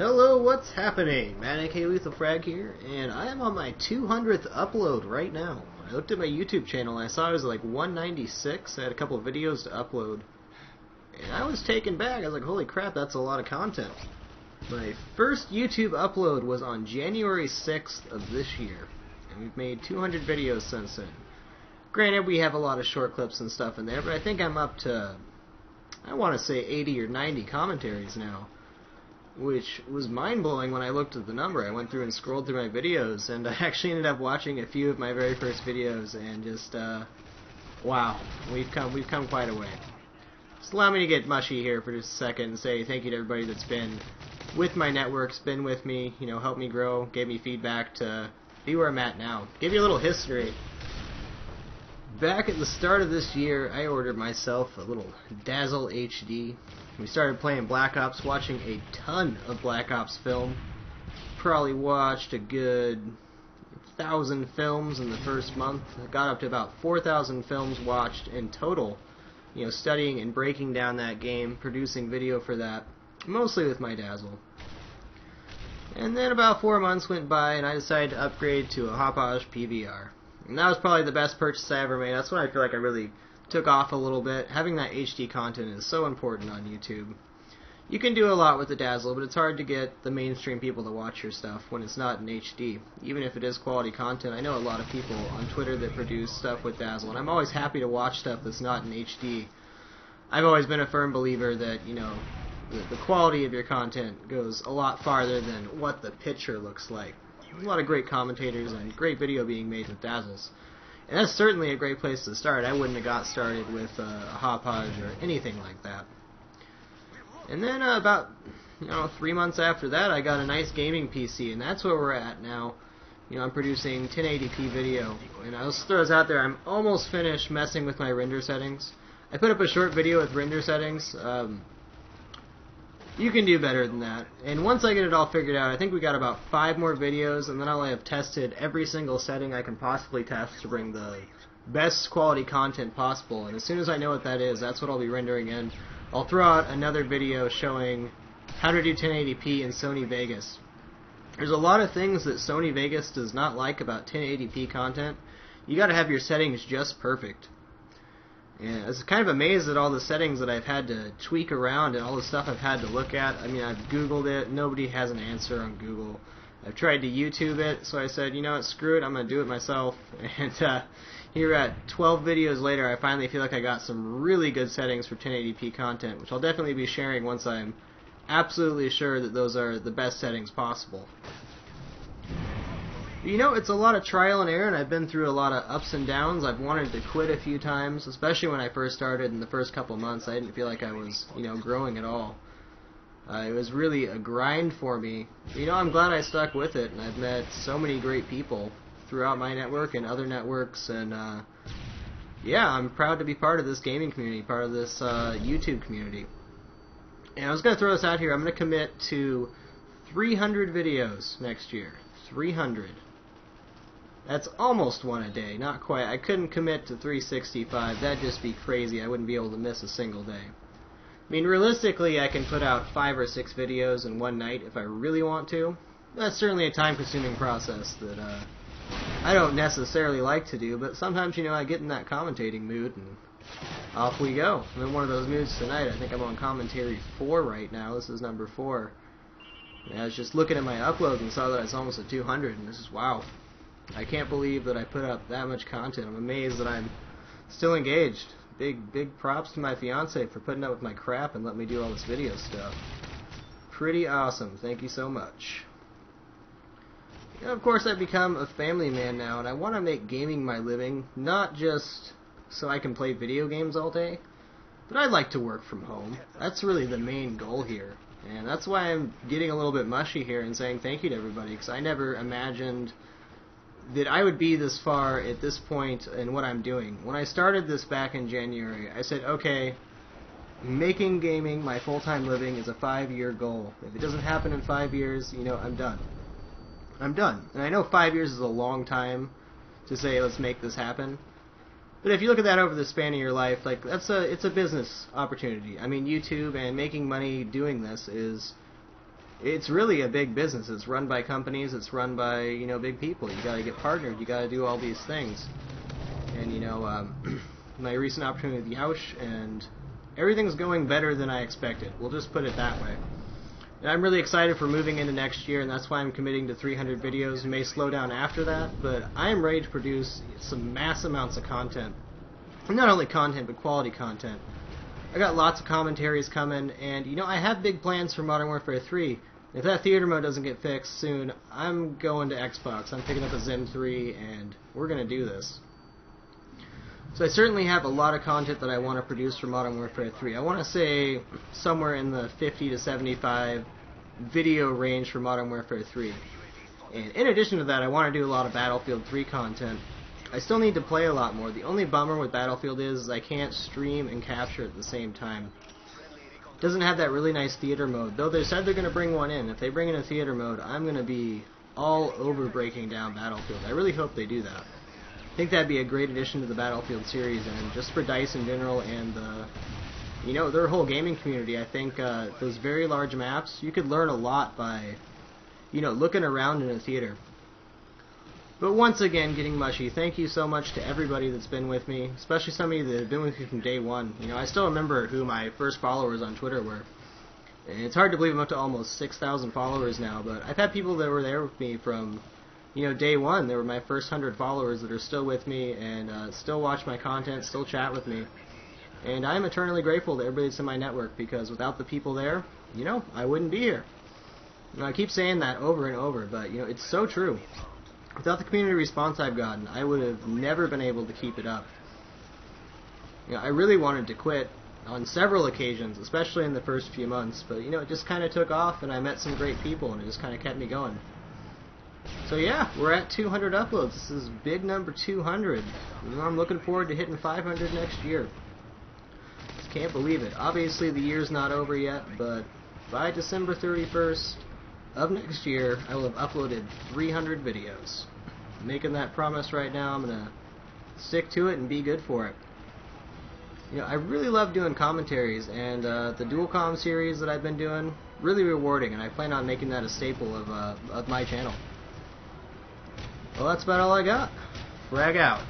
Hello, what's happening? Manic Lethal Frag here, and I am on my 200th upload right now. I looked at my YouTube channel and I saw it was like 196. I had a couple of videos to upload, and I was taken back. I was like, holy crap, that's a lot of content. My first YouTube upload was on January 6th of this year, and we've made 200 videos since then. Granted, we have a lot of short clips and stuff in there, but I think I'm up to, I want to say 80 or 90 commentaries now, which was mind-blowing when I looked at the number. I went through and scrolled through my videos, and I actually ended up watching a few of my very first videos, and just, wow, we've come quite a way. Just allow me to get mushy here for just a second and say thank you to everybody that's been with my networks, been with me, you know, helped me grow, gave me feedback to be where I'm at now. Give you a little history. Back at the start of this year, I ordered myself a little Dazzle HD. We started playing Black Ops, watching a ton of Black Ops film. Probably watched a good 1,000 films in the first month. I got up to about 4,000 films watched in total. You know, studying and breaking down that game, producing video for that, mostly with my Dazzle. And then about 4 months went by and I decided to upgrade to a Hauppauge PVR. And that was probably the best purchase I ever made. That's when I feel like I really took off a little bit. Having that HD content is so important on YouTube. You can do a lot with the Dazzle, but it's hard to get the mainstream people to watch your stuff when it's not in HD. Even if it is quality content, I know a lot of people on Twitter that produce stuff with Dazzle, and I'm always happy to watch stuff that's not in HD. I've always been a firm believer that, you know, the quality of your content goes a lot farther than what the picture looks like. There's a lot of great commentators and great video being made with Dazzles. And that's certainly a great place to start. I wouldn't have got started with a Hauppauge or anything like that. And then about 3 months after that, I got a nice gaming PC, and that's where we're at now. You know, I'm producing 1080p video, and I'll just throw this out there. I'm almost finished messing with my render settings. I put up a short video with render settings. You can do better than that. And once I get it all figured out, I think we got about 5 more videos, and then I'll have tested every single setting I can possibly test to bring the best quality content possible. And as soon as I know what that is, that's what I'll be rendering in. I'll throw out another video showing how to do 1080p in Sony Vegas. There's a lot of things that Sony Vegas does not like about 1080p content. You gotta have your settings just perfect. And I was kind of amazed at all the settings that I've had to tweak around and all the stuff I've had to look at. I mean, I've Googled it. Nobody has an answer on Google. I've tried to YouTube it, so I said, you know what, screw it, I'm going to do it myself. And here at 12 videos later, I finally feel like I got some really good settings for 1080p content, which I'll definitely be sharing once I'm absolutely sure that those are the best settings possible. You know, it's a lot of trial and error, and I've been through a lot of ups and downs. I've wanted to quit a few times, especially when I first started in the first couple of months. I didn't feel like I was, growing at all. It was really a grind for me. You know, I'm glad I stuck with it, and I've met so many great people throughout my network and other networks, and yeah, I'm proud to be part of this gaming community, part of this YouTube community. And I was going to throw this out here. I'm going to commit to 300 videos next year. 300. That's almost one a day, not quite. I couldn't commit to 365. That'd just be crazy. I wouldn't be able to miss a single day. I mean, realistically, I can put out 5 or 6 videos in one night if I really want to. That's certainly a time-consuming process that I don't necessarily like to do, but sometimes, I get in that commentating mood, and off we go. I'm in one of those moods tonight. I think I'm on commentary 4 right now. This is number 4. And I was just looking at my uploads and saw that it's almost at 200, and this is, wow. I can't believe that I put up that much content. I'm amazed that I'm still engaged. Big props to my fiance for putting up with my crap and letting me do all this video stuff. Pretty awesome. Thank you so much. You know, of course, I've become a family man now, and I want to make gaming my living, not just so I can play video games all day, but I'd like to work from home. That's really the main goal here. And that's why I'm getting a little bit mushy here and saying thank you to everybody, because I never imagined that I would be this far at this point in what I'm doing. When I started this back in January, I said, okay, making gaming my full-time living is a 5-year goal. If it doesn't happen in 5 years, I'm done. I'm done. And I know 5 years is a long time to say, let's make this happen. But if you look at that over the span of your life, like it's a business opportunity. I mean, YouTube and making money doing this is it's really a big business. It's run by companies. It's run by, you know, big people. You got to get partnered. You got to do all these things. And, you know, my recent opportunity with Yaush, and everything's going better than I expected. We'll just put it that way. And I'm really excited for moving into next year, and that's why I'm committing to 300 videos. It may slow down after that, but I am ready to produce some mass amounts of content. And not only content, but quality content. I got lots of commentaries coming, and, you know, I have big plans for Modern Warfare 3. If that theater mode doesn't get fixed soon, I'm going to Xbox. I'm picking up a Zim 3, and we're going to do this. So I certainly have a lot of content that I want to produce for Modern Warfare 3. I want to say somewhere in the 50 to 75 video range for Modern Warfare 3. And in addition to that, I want to do a lot of Battlefield 3 content. I still need to play a lot more. The only bummer with Battlefield is I can't stream and capture at the same time. It doesn't have that really nice theater mode, though they said they're going to bring one in. If they bring in a theater mode, I'm going to be all over breaking down Battlefield. I really hope they do that. I think that'd be a great addition to the Battlefield series, and just for DICE in general, and you know, their whole gaming community. I think those very large maps, you could learn a lot by, you know, looking around in a theater. But once again, getting mushy, thank you so much to everybody that's been with me, especially some of you that have been with me from day one. You know, I still remember who my first followers on Twitter were. And it's hard to believe I'm up to almost 6,000 followers now, but I've had people that were there with me from, you know, day one. They were my first 100 followers that are still with me and still watch my content, still chat with me. And I'm eternally grateful to everybody that's in my network, because without the people there, you know, I wouldn't be here. You know, I keep saying that over and over, but, you know, it's so true. Without the community response I've gotten, I would have never been able to keep it up. You know, I really wanted to quit on several occasions, especially in the first few months, but, you know, it just kind of took off, and I met some great people, and it just kind of kept me going. So yeah, we're at 200 uploads. This is big number 200. You know, I'm looking forward to hitting 500 next year. Just can't believe it. Obviously, the year's not over yet, but by December 31st of next year, I will have uploaded 300 videos. I'm making that promise right now. I'm going to stick to it and be good for it. You know, I really love doing commentaries, and the Dual-Com series that I've been doing, really rewarding, and I plan on making that a staple of my channel. Well, that's about all I got. Frag out.